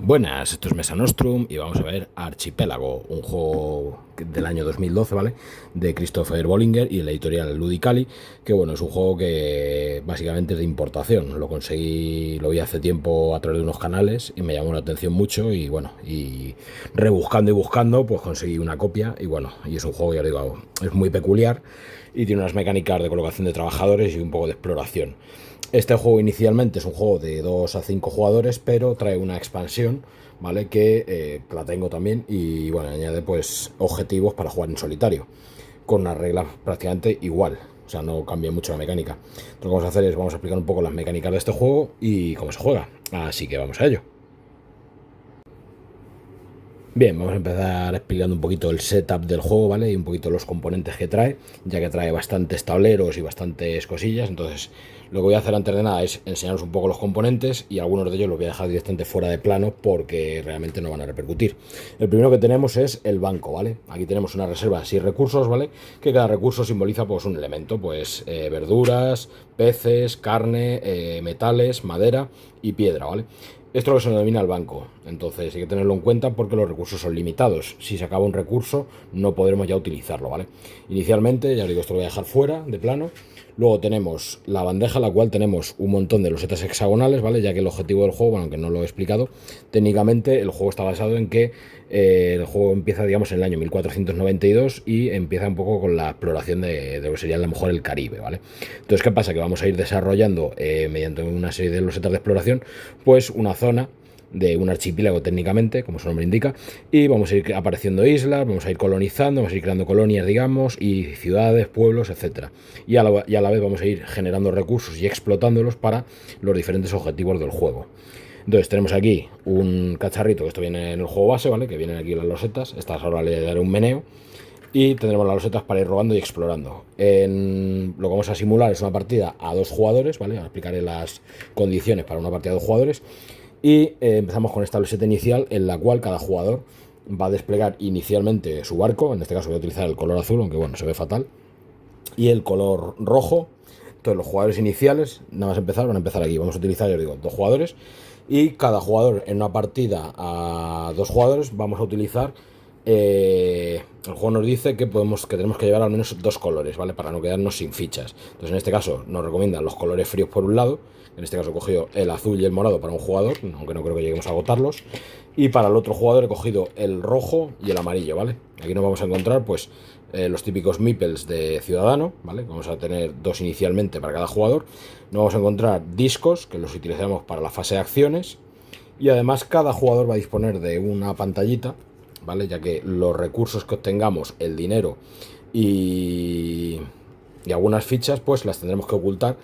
Buenas, esto es Mesa Nostrum y vamos a ver Archipiélago, un juego del año 2012, ¿vale? De Christopher Bollinger y la editorial Ludicali, que bueno, es un juego que básicamente es de importación. Lo conseguí, lo vi hace tiempo a través de unos canales y me llamó la atención mucho y bueno, y rebuscando y buscando, pues conseguí una copia y bueno, y es un juego, ya os digo, es muy peculiar y tiene unas mecánicas de colocación de trabajadores y un poco de exploración. Este juego inicialmente es un juego de 2 a 5 jugadores, pero trae una expansión, ¿vale? Que la tengo también y bueno, añade pues objetivos para jugar en solitario, con unas reglas prácticamente igual, o sea, no cambia mucho la mecánica. Lo que vamos a hacer es, vamos a explicar un poco las mecánicas de este juego y cómo se juega, así que vamos a ello. Bien, vamos a empezar explicando un poquito el setup del juego, ¿vale? Y un poquito los componentes que trae, ya que trae bastantes tableros y bastantes cosillas. Entonces, lo que voy a hacer antes de nada es enseñaros un poco los componentes y algunos de ellos los voy a dejar directamente fuera de plano porque realmente no van a repercutir. El primero que tenemos es el banco, ¿vale? Aquí tenemos una reserva de 6 recursos, ¿vale? Que cada recurso simboliza pues un elemento, pues verduras, peces, carne, metales, madera y piedra, ¿vale? Esto es lo que se denomina el banco, entonces hay que tenerlo en cuenta porque los recursos son limitados. Si se acaba un recurso no podremos ya utilizarlo, ¿vale? Inicialmente, ya os digo, esto lo voy a dejar fuera de plano. Luego tenemos la bandeja en la cual tenemos un montón de losetas hexagonales, ¿vale? Ya que el objetivo del juego, bueno, aunque no lo he explicado, técnicamente el juego está basado en que el juego empieza, digamos, en el año 1492 y empieza un poco con la exploración de lo que sería a lo mejor el Caribe, ¿vale? Entonces, ¿qué pasa? Que vamos a ir desarrollando mediante una serie de losetas de exploración, pues una zona de un archipiélago técnicamente, como su nombre indica, y vamos a ir apareciendo islas, vamos a ir colonizando, vamos a ir creando colonias, digamos, y ciudades, pueblos, etcétera. Y a la vez vamos a ir generando recursos y explotándolos para los diferentes objetivos del juego. Entonces tenemos aquí un cacharrito, que esto viene en el juego base, ¿vale? Que vienen aquí las losetas, estas ahora le daré un meneo. Y tendremos las losetas para ir robando y explorando. Lo que vamos a simular es una partida a 2 jugadores, ¿vale? Ahora explicaré las condiciones para una partida a 2 jugadores. Y empezamos con esta loseta inicial en la cual cada jugador va a desplegar inicialmente su barco. En este caso voy a utilizar el color azul, aunque bueno, se ve fatal. Y el color rojo. Entonces los jugadores iniciales, nada más empezar, van a empezar aquí. Vamos a utilizar, yo digo, 2 jugadores. Y cada jugador en una partida a 2 jugadores vamos a utilizar... el juego nos dice que tenemos que llevar al menos 2 colores, ¿vale? Para no quedarnos sin fichas. Entonces, en este caso, nos recomiendan los colores fríos por un lado. En este caso, he cogido el azul y el morado para un jugador, aunque no creo que lleguemos a agotarlos. Y para el otro jugador, he cogido el rojo y el amarillo, ¿vale? Aquí nos vamos a encontrar, pues, los típicos meeples de ciudadano, ¿vale? Vamos a tener 2 inicialmente para cada jugador. Nos vamos a encontrar discos, que los utilizamos para la fase de acciones. Y además, cada jugador va a disponer de una pantallita, ¿vale? Ya que los recursos que obtengamos, el dinero y algunas fichas, pues las tendremos que ocultar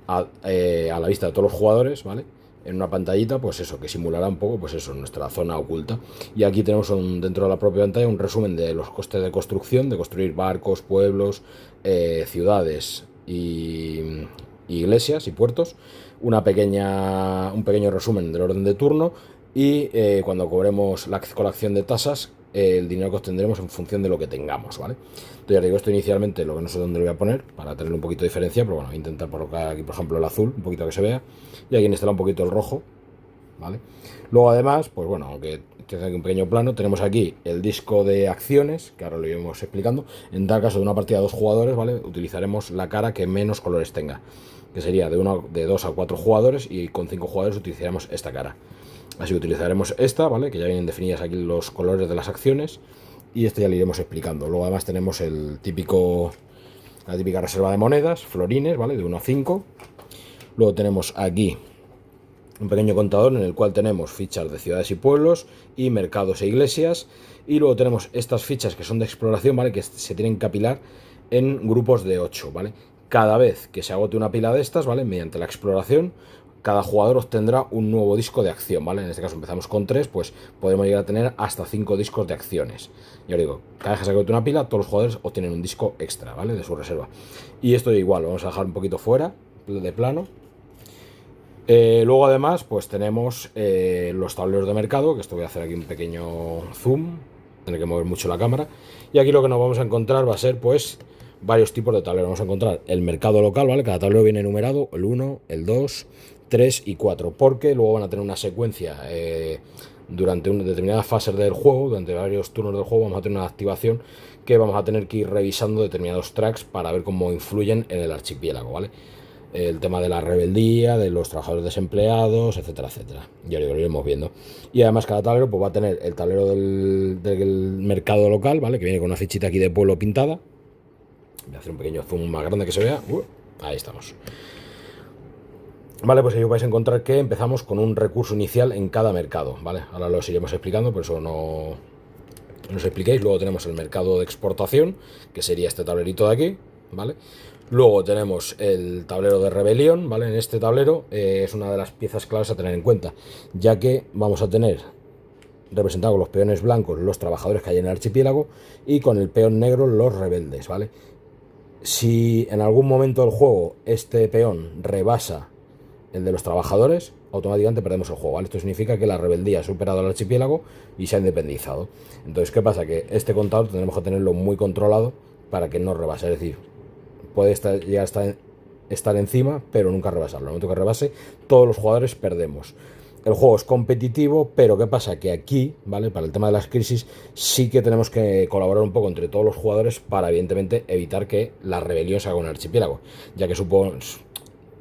a la vista de todos los jugadores, ¿vale? En una pantallita, pues eso, que simulará un poco, pues eso, nuestra zona oculta. Y aquí tenemos dentro de la propia pantalla un resumen de los costes de construcción, de construir barcos, pueblos, ciudades y iglesias y puertos. Un pequeño resumen del orden de turno y cuando cobremos con la acción de tasas, el dinero que obtendremos en función de lo que tengamos, ¿vale? Entonces ya digo, esto inicialmente lo que no sé dónde lo voy a poner para tener un poquito de diferencia, pero bueno, voy a intentar colocar aquí, por ejemplo, el azul, un poquito que se vea, y aquí instalar un poquito el rojo, ¿vale? Luego además, pues bueno, aunque tiene aquí un pequeño plano, tenemos aquí el disco de acciones, que ahora lo iremos explicando. En tal caso de una partida de 2 jugadores, ¿vale? Utilizaremos la cara que menos colores tenga, que sería de 2 a 4 jugadores, y con 5 jugadores utilizaremos esta cara. Así que utilizaremos esta, ¿vale? Que ya vienen definidas aquí los colores de las acciones. Y esto ya lo iremos explicando. Luego además tenemos la típica reserva de monedas, florines, ¿vale? De 1 a 5. Luego tenemos aquí un pequeño contador en el cual tenemos fichas de ciudades y pueblos y mercados e iglesias. Y luego tenemos estas fichas que son de exploración, ¿vale? Que se tienen que apilar en grupos de 8, ¿vale? Cada vez que se agote una pila de estas, ¿vale? Mediante la exploración, cada jugador obtendrá un nuevo disco de acción, ¿vale? En este caso empezamos con 3, pues podemos llegar a tener hasta 5 discos de acciones. Ya os digo, cada vez que se agote una pila, todos los jugadores obtienen un disco extra, ¿vale? De su reserva. Y esto igual, lo vamos a dejar un poquito fuera de plano. Luego además, pues tenemos los tableros de mercado, que esto voy a hacer aquí un pequeño zoom, tener que mover mucho la cámara. Y aquí lo que nos vamos a encontrar va a ser, pues, varios tipos de tableros. Vamos a encontrar el mercado local, ¿vale? Cada tablero viene enumerado, el 1, el 2, 3 y 4, porque luego van a tener una secuencia durante determinadas fases del juego, durante varios turnos del juego, vamos a tener una activación que vamos a tener que ir revisando determinados tracks para ver cómo influyen en el archipiélago, ¿vale? El tema de la rebeldía, de los trabajadores desempleados, etcétera, etcétera. Ya lo iremos viendo. Y además cada tablero pues va a tener el tablero del mercado local, ¿vale? Que viene con una fichita aquí de pueblo pintada. Voy a hacer un pequeño zoom más grande que se vea. Ahí estamos. Vale, pues ahí os vais a encontrar que empezamos con un recurso inicial en cada mercado, ¿vale? Ahora lo iremos explicando, por eso no os expliquéis. Luego tenemos el mercado de exportación, que sería este tablerito de aquí, ¿vale? Luego tenemos el tablero de rebelión, ¿vale? En este tablero es una de las piezas claves a tener en cuenta, ya que vamos a tener representado con los peones blancos los trabajadores que hay en el archipiélago y con el peón negro los rebeldes, ¿vale? Si en algún momento del juego este peón rebasa el de los trabajadores, automáticamente perdemos el juego, ¿vale? Esto significa que la rebeldía ha superado el archipiélago y se ha independizado. Entonces, ¿qué pasa? Que este contador tendremos que tenerlo muy controlado para que no rebase, es decir, puede llegar a estar encima, pero nunca rebasarlo. En el momento que rebase, todos los jugadores perdemos. El juego es competitivo, pero ¿qué pasa? Que aquí, ¿vale? Para el tema de las crisis, sí que tenemos que colaborar un poco entre todos los jugadores para, evidentemente, evitar que la rebelión se haga en el archipiélago, ya que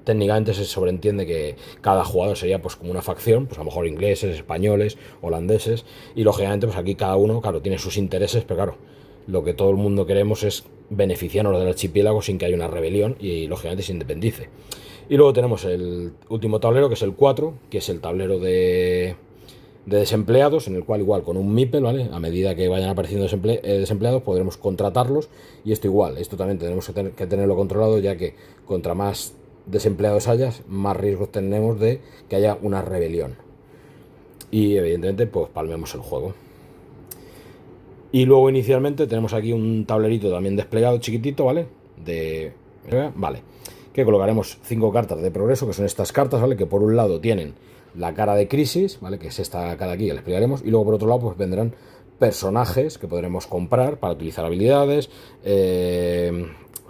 técnicamente se sobreentiende que cada jugador sería pues como una facción, pues a lo mejor ingleses, españoles, holandeses, y lógicamente pues aquí cada uno, claro, tiene sus intereses, pero claro, lo que todo el mundo queremos es beneficiarnos del archipiélago sin que haya una rebelión y lógicamente se independice. Y luego tenemos el último tablero, que es el 4, que es el tablero de desempleados, en el cual igual con un MIPEL, ¿vale? A medida que vayan apareciendo desempleados podremos contratarlos, y esto igual, esto también tenemos que tenerlo controlado, ya que contra más desempleados hayas, más riesgos tenemos de que haya una rebelión. Y evidentemente pues palmemos el juego. Y luego inicialmente tenemos aquí un tablerito también desplegado chiquitito, ¿vale? Vale. Que colocaremos 5 cartas de progreso, que son estas cartas, ¿vale? Que por un lado tienen la cara de crisis, ¿vale? Que es esta cara aquí, que le explicaremos. Y luego por otro lado pues vendrán personajes que podremos comprar para utilizar habilidades,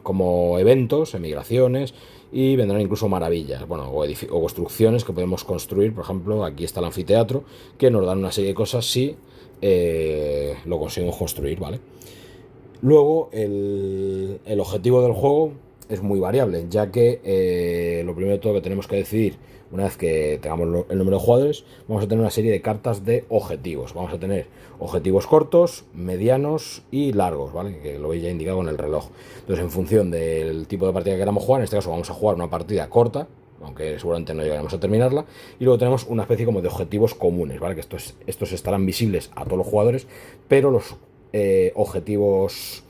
como eventos, emigraciones, y vendrán incluso maravillas, bueno, o construcciones que podemos construir. Por ejemplo, aquí está el anfiteatro, que nos dan una serie de cosas si lo conseguimos construir, ¿vale? Luego el objetivo del juego es muy variable, ya que lo primero de todo que tenemos que decidir, una vez que tengamos el número de jugadores, vamos a tener una serie de cartas de objetivos. Vamos a tener objetivos cortos, medianos y largos, ¿vale? Que lo veis ya indicado en el reloj. Entonces, en función del tipo de partida que queramos jugar, en este caso vamos a jugar una partida corta, aunque seguramente no llegaremos a terminarla, y luego tenemos una especie como de objetivos comunes, ¿vale? Que estos estarán visibles a todos los jugadores, pero los objetivos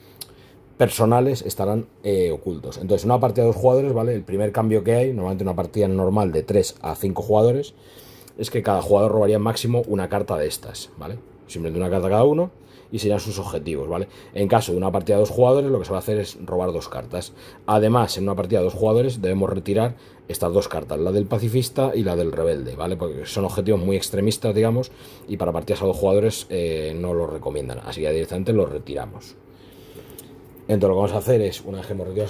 personales estarán ocultos. Entonces, en una partida de 2 jugadores, ¿vale? El primer cambio que hay, normalmente una partida normal de 3 a 5 jugadores, es que cada jugador robaría máximo una carta de estas, ¿vale? Simplemente una carta cada uno y serían sus objetivos, ¿vale? En caso de una partida de 2 jugadores, lo que se va a hacer es robar 2 cartas. Además, en una partida de 2 jugadores debemos retirar estas 2 cartas, la del pacifista y la del rebelde, ¿vale? Porque son objetivos muy extremistas, digamos, y para partidas a 2 jugadores no los recomiendan, así que directamente los retiramos. Entonces lo que vamos a hacer es, una vez que hemos retirado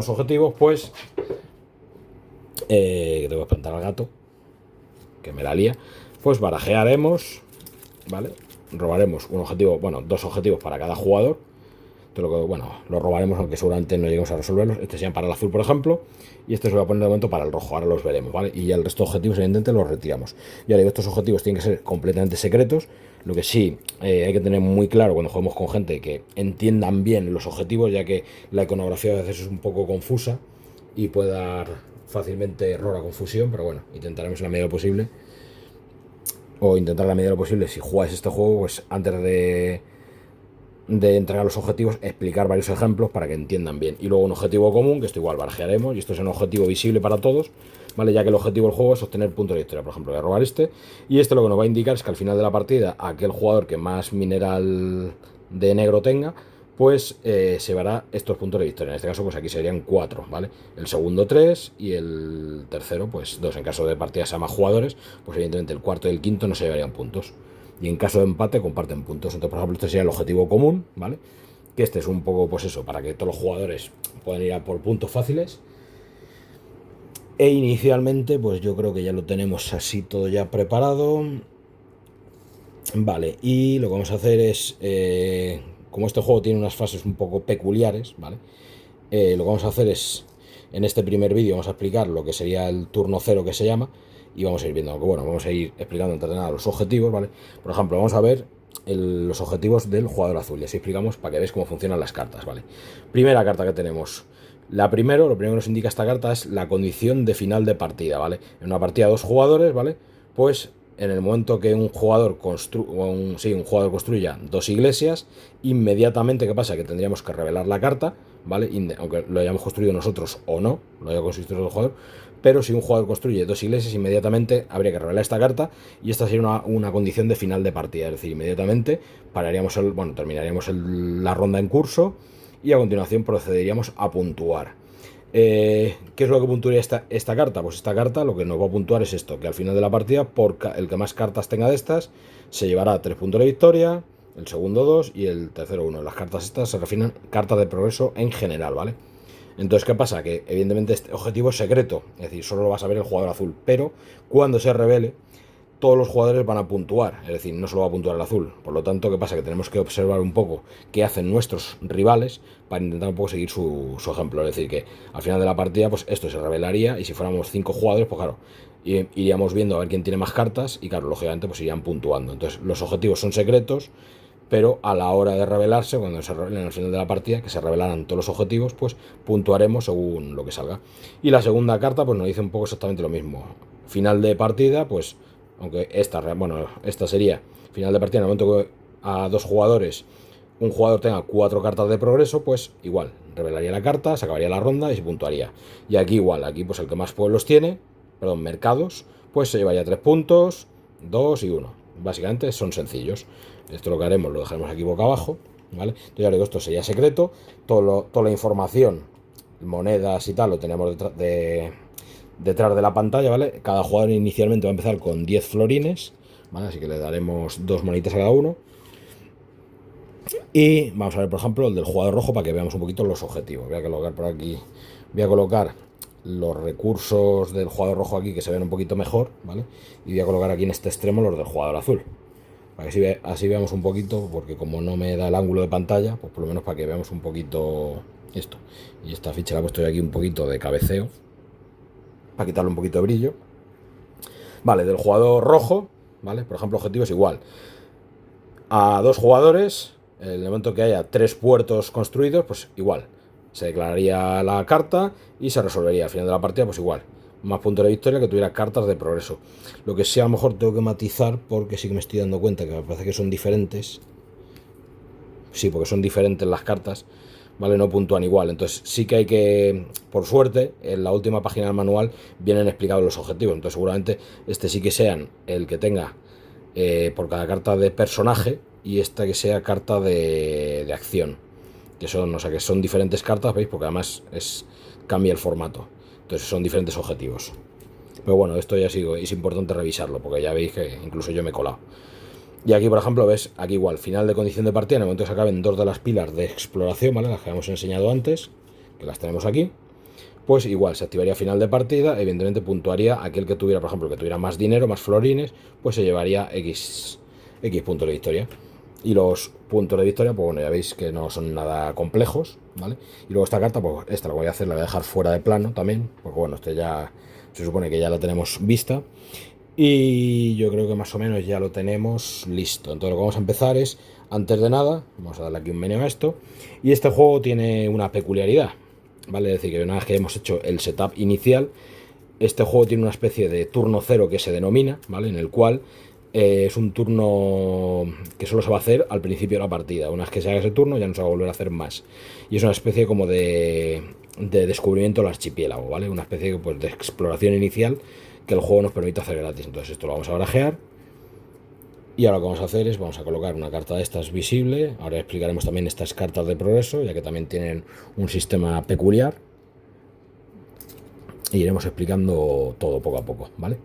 los objetivos, pues que tengo que espantar al gato, que me la lía, pues barajearemos, ¿vale? Robaremos un objetivo, bueno, 2 objetivos para cada jugador. Los robaremos, aunque seguramente no lleguemos a resolverlos. Este sería para el azul, por ejemplo, y este se va a poner de momento para el rojo. Ahora los veremos, ¿vale? Y ya el resto de objetivos, evidentemente, los retiramos. Ya digo, estos objetivos tienen que ser completamente secretos. Lo que sí hay que tener muy claro cuando juguemos con gente que entiendan bien los objetivos, ya que la iconografía a veces es un poco confusa y puede dar fácilmente error a confusión, pero bueno, intentaremos en la medida de lo posible, si jugáis este juego, pues antes de entregar los objetivos, explicar varios ejemplos para que entiendan bien. Y luego un objetivo común, que esto igual barajearemos, y esto es un objetivo visible para todos, ¿vale? Ya que el objetivo del juego es obtener puntos de victoria. Por ejemplo, voy a robar este, y este lo que nos va a indicar es que al final de la partida, aquel jugador que más mineral de negro tenga, pues se llevará estos puntos de victoria. En este caso, pues aquí serían 4, ¿vale? El segundo 3 y el tercero, pues 2. En caso de partidas a más jugadores, pues evidentemente el cuarto y el quinto no se llevarían puntos. Y en caso de empate comparten puntos. Entonces, por ejemplo, este sería el objetivo común, ¿vale? que este es un poco, pues eso, para que todos los jugadores puedan ir a por puntos fáciles. E inicialmente, pues yo creo que ya lo tenemos así todo ya preparado. Vale, y lo que vamos a hacer es, como este juego tiene unas fases un poco peculiares, ¿vale? Lo que vamos a hacer es, en este primer vídeo vamos a explicar lo que sería el turno cero que se llama, y vamos a ir viendo, bueno, vamos a ir explicando antes de nada los objetivos, ¿vale? Por ejemplo, vamos a ver los objetivos del jugador azul, y así explicamos para que veáis cómo funcionan las cartas, ¿vale? Primera carta que tenemos. Lo primero que nos indica esta carta es la condición de final de partida, ¿vale? En una partida de 2 jugadores, ¿vale? Pues en el momento que un jugador construya 2 iglesias, inmediatamente, ¿qué pasa? Que tendríamos que revelar la carta, ¿vale? Aunque lo hayamos construido nosotros o no, lo haya construido otro jugador, pero si un jugador construye 2 iglesias, inmediatamente habría que revelar esta carta, y esta sería una condición de final de partida, es decir, inmediatamente terminaríamos la ronda en curso, y a continuación procederíamos a puntuar. ¿Qué es lo que puntuaría esta carta? Pues esta carta lo que nos va a puntuar es esto, que al final de la partida, el que más cartas tenga de estas, se llevará 3 puntos de victoria, el segundo 2 y el tercero 1. Las cartas estas se refieren a cartas de progreso en general, ¿vale? Entonces, ¿qué pasa? Que evidentemente este objetivo es secreto, es decir, solo lo va a saber el jugador azul, pero cuando se revele, todos los jugadores van a puntuar, es decir, no solo va a puntuar el azul. Por lo tanto, ¿qué pasa? Que tenemos que observar un poco qué hacen nuestros rivales para intentar un poco seguir su ejemplo. Es decir, que al final de la partida, pues esto se revelaría, y si fuéramos 5 jugadores, pues claro, iríamos viendo a ver quién tiene más cartas, y claro, lógicamente pues irían puntuando. Entonces, los objetivos son secretos, pero a la hora de revelarse, cuando se revelen al final de la partida, que se revelarán todos los objetivos, pues puntuaremos según lo que salga. Y la segunda carta, pues nos dice un poco exactamente lo mismo. Final de partida, pues aunque esta sería final de partida en el momento que a 2 jugadores un jugador tenga 4 cartas de progreso, pues igual, revelaría la carta, se acabaría la ronda y se puntuaría. Y aquí igual, aquí pues el que más pueblos tiene, mercados, pues se llevaría 3 puntos, 2 y 1. Básicamente son sencillos. Esto lo que haremos, lo dejaremos aquí boca abajo, ¿vale? Entonces ya digo, esto sería secreto, toda la información, monedas y tal, lo tenemos detrás de la pantalla, ¿vale? Cada jugador inicialmente va a empezar con 10 florines, ¿vale? Así que le daremos 2 monitas a cada uno. Y vamos a ver, por ejemplo, el del jugador rojo para que veamos un poquito los objetivos. Voy a colocar por aquí, voy a colocar los recursos del jugador rojo aquí que se ven un poquito mejor, ¿vale? Y voy a colocar aquí en este extremo los del jugador azul. Para que así veamos un poquito, porque como no me da el ángulo de pantalla, pues por lo menos para que veamos un poquito esto. Y esta ficha la he puesto yo aquí un poquito de cabeceo, para quitarle un poquito de brillo. Vale, del jugador rojo, ¿vale? Por ejemplo, objetivo es igual. A 2 jugadores, en el momento que haya 3 puertos construidos, pues igual. Se declararía la carta y se resolvería. Al final de la partida, pues igual. Más puntos de victoria que tuviera cartas de progreso. Lo que sí a lo mejor tengo que matizar, porque sí que me estoy dando cuenta que me parece que son diferentes. Sí, porque son diferentes las cartas, ¿vale? No puntúan igual. Entonces sí que hay que, por suerte, en la última página del manual vienen explicados los objetivos. Entonces seguramente este sí que sean el que tenga por cada carta de personaje, y esta que sea carta de acción. Que son, o sea, que son diferentes cartas, ¿veis? Porque además cambia el formato. Entonces son diferentes objetivos. Pero bueno, esto ya sigo, es importante revisarlo, porque ya veis que incluso yo me he colado. Y aquí, por ejemplo, ves, aquí igual, final de condición de partida, en el momento que se acaben 2 de las pilas de exploración, ¿vale? Las que hemos enseñado antes, que las tenemos aquí, pues igual, se activaría final de partida, evidentemente puntuaría aquel que tuviera, por ejemplo, que tuviera más dinero, más florines, pues se llevaría X puntos de victoria. Y los puntos de victoria, pues bueno, ya veis que no son nada complejos, ¿vale? Y luego esta carta, pues esta la voy a hacer, la voy a dejar fuera de plano también, porque bueno, este ya se supone que ya la tenemos vista. Y yo creo que más o menos ya lo tenemos listo. Entonces lo que vamos a empezar es, antes de nada, vamos a darle aquí un meneo a esto. Y este juego tiene una peculiaridad, ¿vale? Es decir, que una vez que hemos hecho el setup inicial, este juego tiene una especie de turno cero que se denomina, ¿vale? En el cual es un turno que solo se va a hacer al principio de la partida. Una vez que se haga ese turno ya no se va a volver a hacer más. Y es una especie como de descubrimiento del archipiélago, ¿vale? Una especie pues, de exploración inicial que el juego nos permite hacer gratis. Entonces esto lo vamos a barajear. Y ahora lo que vamos a hacer es, vamos a colocar una carta de estas visible. Ahora explicaremos también estas cartas de progreso, ya que también tienen un sistema peculiar. Y iremos explicando todo poco a poco, ¿vale?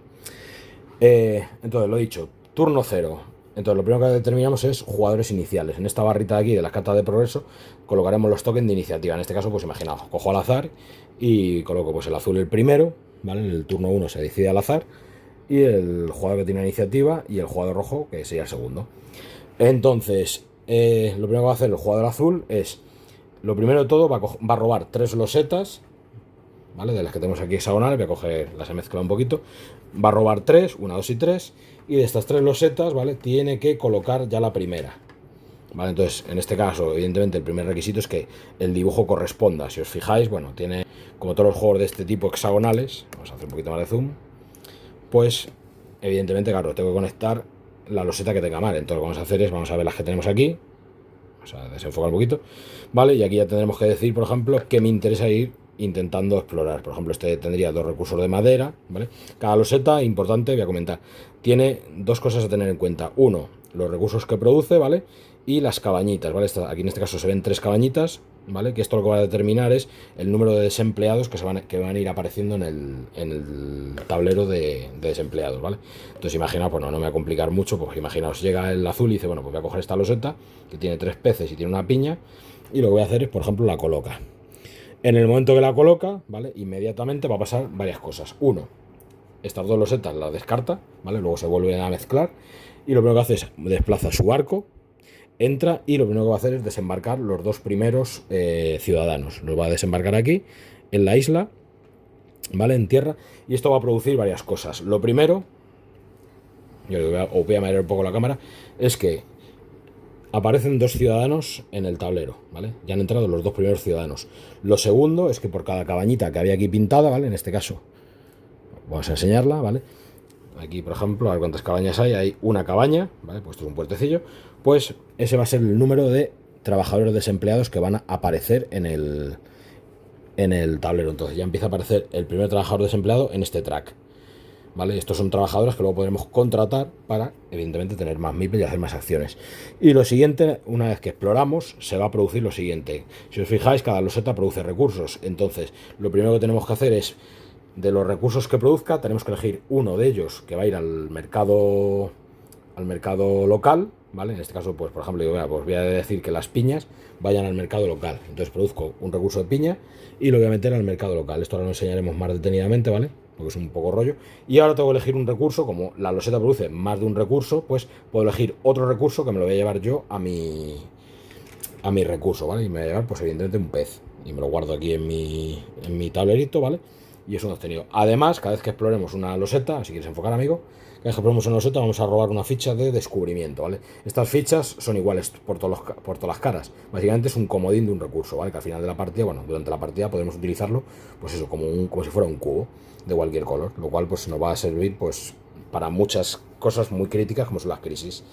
Entonces, lo he dicho, turno cero. Entonces lo primero que determinamos es jugadores iniciales. En esta barrita de aquí de las cartas de progreso colocaremos los tokens de iniciativa. En este caso, pues imaginaos, cojo al azar y coloco pues el azul el primero, ¿vale? En el turno 1 se decide al azar, y el jugador que tiene iniciativa y el jugador rojo, que sería el segundo. Entonces, lo primero que va a hacer el jugador azul es, lo primero de todo, va a robar 3 losetas, ¿vale? De las que tenemos aquí hexagonales, voy a coger, las he mezclado un poquito. Va a robar 3, 1, 2 y 3, y de estas 3 losetas, ¿vale? Tiene que colocar ya la primera, ¿vale? Entonces, en este caso, evidentemente, el primer requisito es que el dibujo corresponda. Si os fijáis, bueno, tiene, como todos los juegos de este tipo hexagonales, vamos a hacer un poquito más de zoom, pues, evidentemente, claro, tengo que conectar la loseta que tenga mal. Entonces, lo que vamos a hacer es, vamos a ver las que tenemos aquí, vamos a desenfocar un poquito, ¿vale? Y aquí ya tendremos que decir, por ejemplo, que me interesa ir intentando explorar. Por ejemplo, este tendría 2 recursos de madera, ¿vale? Cada loseta, importante, voy a comentar, tiene 2 cosas a tener en cuenta. Uno, los recursos que produce, ¿vale? Y las cabañitas, ¿vale? Aquí en este caso se ven 3 cabañitas, ¿vale? Que esto lo que va a determinar es el número de desempleados que van a ir apareciendo en el tablero de desempleados, ¿vale? Entonces imaginaos, pues no me voy a complicar mucho, pues imaginaos, llega el azul y dice, bueno, pues voy a coger esta loseta que tiene 3 peces y tiene una piña, y lo que voy a hacer es, por ejemplo, la coloca. En el momento que la coloca, ¿vale? Inmediatamente va a pasar varias cosas. Uno, estas 2 losetas las descarta, ¿vale? Luego se vuelven a mezclar, y lo primero que hace es desplaza su arco, entra, y lo primero que va a hacer es desembarcar los 2 primeros ciudadanos. Los va a desembarcar aquí, en la isla, ¿vale? En tierra, y esto va a producir varias cosas. Lo primero, yo os voy a marear un poco la cámara, es que aparecen 2 ciudadanos en el tablero, ¿vale? Ya han entrado los 2 primeros ciudadanos. Lo segundo es que por cada cabañita que había aquí pintada, ¿vale? En este caso, vamos a enseñarla, ¿vale? Aquí, por ejemplo, a ver cuántas cabañas hay una cabaña, ¿vale? Pues esto es un puertecillo. Pues ese va a ser el número de trabajadores desempleados que van a aparecer en el tablero. Entonces ya empieza a aparecer el primer trabajador desempleado en este track, ¿vale? Estos son trabajadores que luego podremos contratar para, evidentemente, tener más MIPEL y hacer más acciones. Y lo siguiente, una vez que exploramos, se va a producir lo siguiente. Si os fijáis, cada loseta produce recursos. Entonces, lo primero que tenemos que hacer es, de los recursos que produzca, tenemos que elegir uno de ellos que va a ir al mercado local, ¿vale? En este caso, pues por ejemplo, pues voy a decir que las piñas vayan al mercado local. Entonces produzco un recurso de piña y lo voy a meter al mercado local. Esto ahora lo enseñaremos más detenidamente, ¿vale? Porque es un poco rollo. Y ahora tengo que elegir un recurso. Como la loseta produce más de un recurso, pues puedo elegir otro recurso que me lo voy a llevar yo a mi recurso, ¿vale? Y me voy a llevar, pues evidentemente, un pez. Y me lo guardo aquí en mi tablerito, ¿vale? Y eso hemos tenido. Además, cada vez que exploremos una loseta, si quieres enfocar, amigo, cada vez que exploremos una loseta vamos a robar una ficha de descubrimiento, ¿vale? Estas fichas son iguales por todas las caras. Básicamente es un comodín de un recurso, ¿vale? Que al final de la partida, bueno, durante la partida podemos utilizarlo, pues eso, como si fuera un cubo de cualquier color, lo cual pues nos va a servir pues para muchas cosas muy críticas como son las crisis.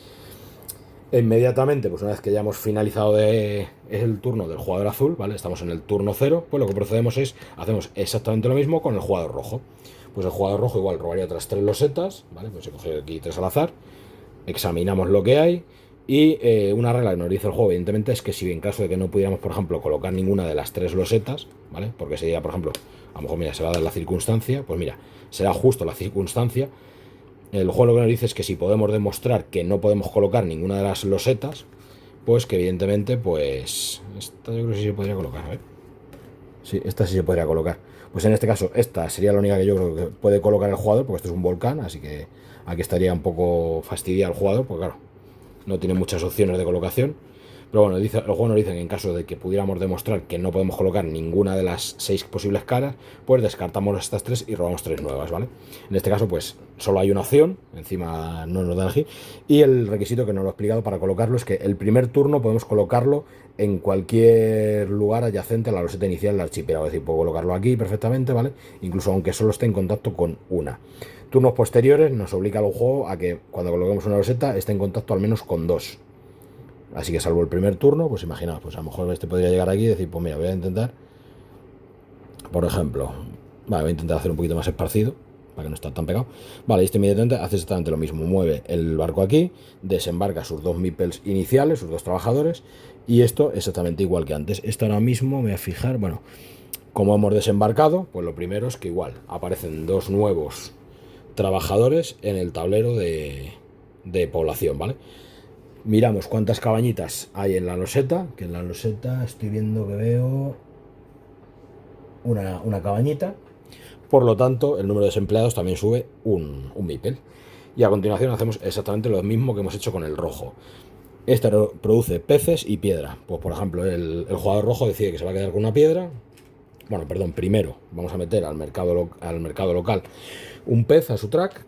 Inmediatamente, pues una vez que ya hemos finalizado el turno del jugador azul, ¿vale? Estamos en el turno 0, pues lo que procedemos es, hacemos exactamente lo mismo con el jugador rojo. Pues el jugador rojo igual robaría otras 3 losetas, ¿vale? Pues se coge aquí 3 al azar, examinamos lo que hay, y una regla que nos dice el juego, evidentemente, es que si en caso de que no pudiéramos, por ejemplo, colocar ninguna de las 3 losetas, ¿vale? Porque sería, por ejemplo, a lo mejor, mira, se va a dar la circunstancia, pues mira, será justo la circunstancia. El juego lo que nos dice es que si podemos demostrar que no podemos colocar ninguna de las losetas, pues que evidentemente, pues esta yo creo que sí se podría colocar, a ver. Sí, esta sí se podría colocar. Pues en este caso, esta sería la única que yo creo que puede colocar el jugador, porque esto es un volcán, así que aquí estaría un poco fastidiado el jugador, porque claro, no tiene muchas opciones de colocación. Pero bueno, el juego nos dice que en caso de que pudiéramos demostrar que no podemos colocar ninguna de las 6 posibles caras, pues descartamos estas 3 y robamos 3 nuevas, ¿vale? En este caso, pues solo hay una opción, encima no nos da elegir, y el requisito que nos lo he explicado para colocarlo es que el primer turno podemos colocarlo en cualquier lugar adyacente a la loseta inicial del archipiélago, es decir, puedo colocarlo aquí perfectamente, ¿vale? Incluso aunque solo esté en contacto con una. Turnos posteriores nos obliga el juego a que cuando coloquemos una loseta esté en contacto al menos con 2. Así que salvo el primer turno, pues imaginaos, pues a lo mejor este podría llegar aquí y decir, pues mira, voy a intentar, por ejemplo, vale, voy a intentar hacer un poquito más esparcido, para que no esté tan pegado. Vale, este inmediatamente hace exactamente lo mismo, mueve el barco aquí, desembarca sus 2 meeples iniciales, sus 2 trabajadores, y esto exactamente igual que antes. Esto ahora mismo me voy a fijar, bueno, como hemos desembarcado, pues lo primero es que igual aparecen 2 nuevos trabajadores en el tablero de de población, ¿vale? Miramos cuántas cabañitas hay en la loseta, que en la loseta estoy viendo que veo una cabañita. Por lo tanto, el número de desempleados también sube un mipel. Y a continuación hacemos exactamente lo mismo que hemos hecho con el rojo. Este produce peces y piedra. Pues por ejemplo, el jugador rojo decide que se va a quedar con una piedra. Bueno, perdón, primero vamos a meter al mercado local un pez a su track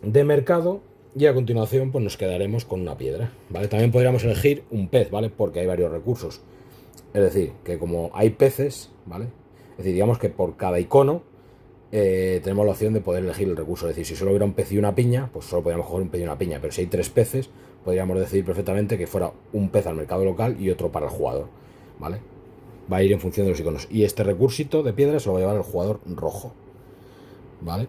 de mercado y a continuación pues nos quedaremos con una piedra, ¿vale? También podríamos elegir un pez, ¿vale? Porque hay varios recursos. Es decir, que como hay peces, ¿vale? Es decir, digamos que por cada icono tenemos la opción de poder elegir el recurso. Es decir, si solo hubiera un pez y una piña, pues solo podríamos coger un pez y una piña. Pero si hay 3 peces, podríamos decidir perfectamente que fuera un pez al mercado local y otro para el jugador, ¿vale? Va a ir en función de los iconos. Y este recursito de piedra se lo va a llevar el jugador rojo, ¿vale?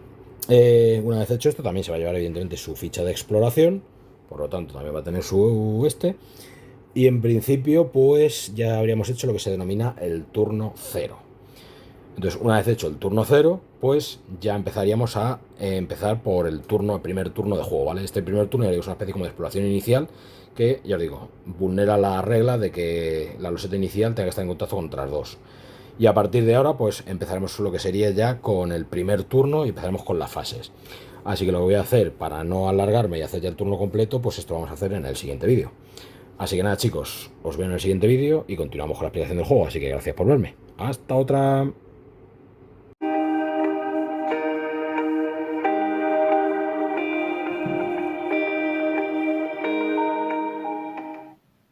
Una vez hecho esto, también se va a llevar evidentemente su ficha de exploración. Por lo tanto, también va a tener su este. Y en principio, pues ya habríamos hecho lo que se denomina el turno cero. Entonces, una vez hecho el turno cero, pues ya empezaríamos a empezar por el primer turno de juego, ¿vale? Este primer turno, ya digo, es una especie como de exploración inicial que, ya os digo, vulnera la regla de que la loseta inicial tenga que estar en contacto con otras dos. Y a partir de ahora, pues empezaremos lo que sería ya con el primer turno y empezaremos con las fases. Así que lo que voy a hacer para no alargarme y hacer ya el turno completo, pues esto vamos a hacer en el siguiente vídeo. Así que nada, chicos, os veo en el siguiente vídeo y continuamos con la explicación del juego. Así que gracias por verme. Hasta otra.